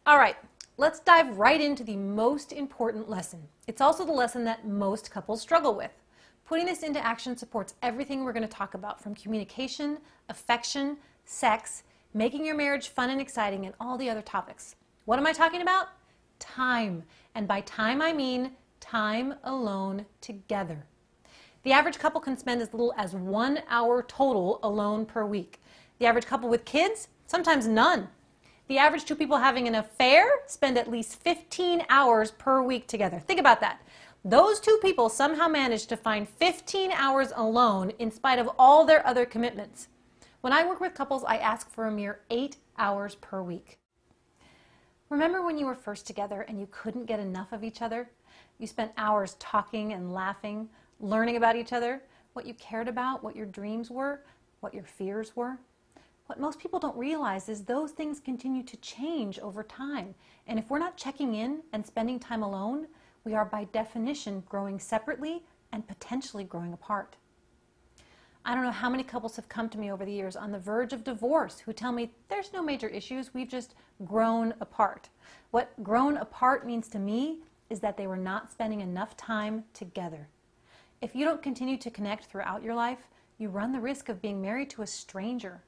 All right, let's dive right into the most important lesson. It's also the lesson that most couples struggle with. Putting this into action supports everything we're going to talk about, from communication, affection, sex, making your marriage fun and exciting, and all the other topics. What am I talking about? Time. And by time, I mean time alone together. The average couple can spend as little as 1 hour total alone per week. The average couple with kids, sometimes none. The average two people having an affair spend at least 15 hours per week together. Think about that. Those two people somehow manage to find 15 hours alone in spite of all their other commitments. When I work with couples, I ask for a mere 8 hours per week. Remember when you were first together and you couldn't get enough of each other? You spent hours talking and laughing, learning about each other, what you cared about, what your dreams were, what your fears were. What most people don't realize is those things continue to change over time. And if we're not checking in and spending time alone, we are by definition growing separately and potentially growing apart. I don't know how many couples have come to me over the years on the verge of divorce who tell me there's no major issues, we've just grown apart. What grown apart means to me is that they were not spending enough time together. If you don't continue to connect throughout your life, you run the risk of being married to a stranger.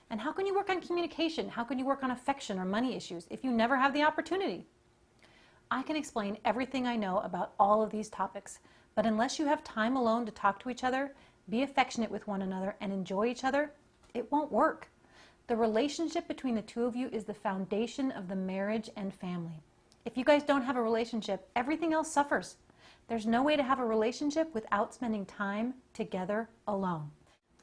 And how can you work on communication? How can you work on affection or money issues if you never have the opportunity? I can explain everything I know about all of these topics, but unless you have time alone to talk to each other, be affectionate with one another, and enjoy each other, it won't work. The relationship between the two of you is the foundation of the marriage and family. If you guys don't have a relationship, everything else suffers. There's no way to have a relationship without spending time together alone.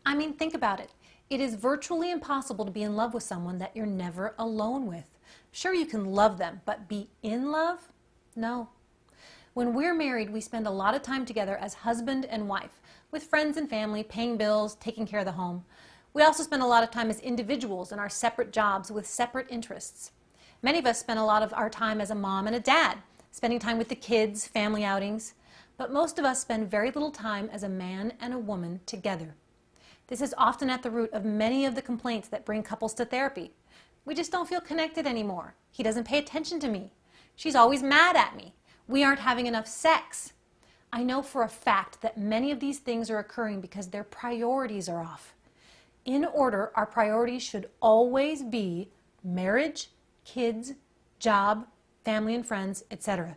I mean, think about it. It is virtually impossible to be in love with someone that you're never alone with. Sure, you can love them, but be in love? No. When we're married, we spend a lot of time together as husband and wife, with friends and family, paying bills, taking care of the home. We also spend a lot of time as individuals in our separate jobs with separate interests. Many of us spend a lot of our time as a mom and a dad, spending time with the kids, family outings. But most of us spend very little time as a man and a woman together. This is often at the root of many of the complaints that bring couples to therapy. We just don't feel connected anymore. He doesn't pay attention to me. She's always mad at me. We aren't having enough sex. I know for a fact that many of these things are occurring because their priorities are off. In order, our priorities should always be marriage, kids, job, family and friends, etc.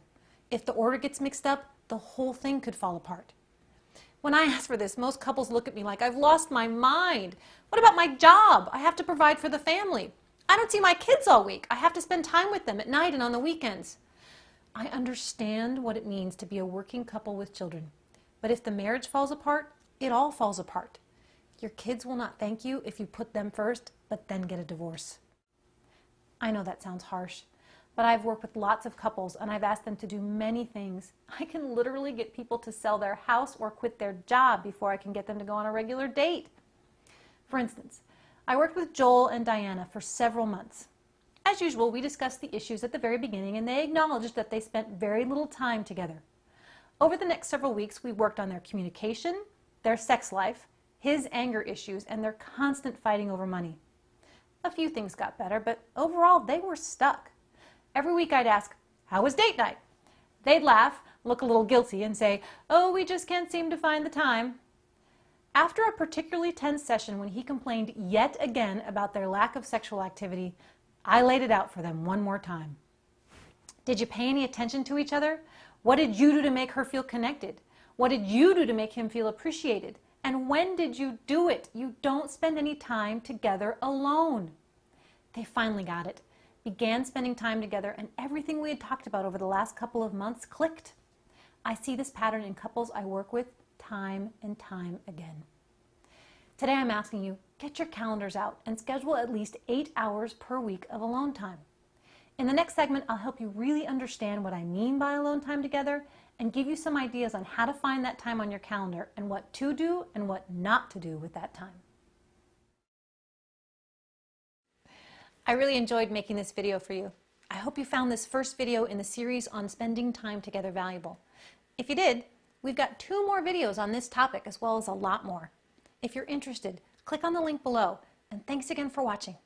If the order gets mixed up, the whole thing could fall apart. When I ask for this, most couples look at me like I've lost my mind. What about my job? I have to provide for the family. I don't see my kids all week. I have to spend time with them at night and on the weekends. I understand what it means to be a working couple with children. But if the marriage falls apart, it all falls apart. Your kids will not thank you if you put them first, but then get a divorce. I know that sounds harsh, but I've worked with lots of couples and I've asked them to do many things. I can literally get people to sell their house or quit their job before I can get them to go on a regular date. For instance, I worked with Joel and Diana for several months. As usual, we discussed the issues at the very beginning and they acknowledged that they spent very little time together. Over the next several weeks, we worked on their communication, their sex life, his anger issues, and their constant fighting over money. A few things got better, but overall, they were stuck. Every week I'd ask, "How was date night?" They'd laugh, look a little guilty, and say, "Oh, we just can't seem to find the time." After a particularly tense session when he complained yet again about their lack of sexual activity, I laid it out for them one more time. Did you pay any attention to each other? What did you do to make her feel connected? What did you do to make him feel appreciated? And when did you do it? You don't spend any time together alone. They finally got it, began spending time together, and everything we had talked about over the last couple of months clicked. I see this pattern in couples I work with time and time again. Today I'm asking you, get your calendars out and schedule at least 8 hours per week of alone time. In the next segment, I'll help you really understand what I mean by alone time together and give you some ideas on how to find that time on your calendar and what to do and what not to do with that time. I really enjoyed making this video for you. I hope you found this first video in the series on spending time together valuable. If you did, we've got 2 more videos on this topic as well as a lot more. If you're interested, click on the link below, and thanks again for watching.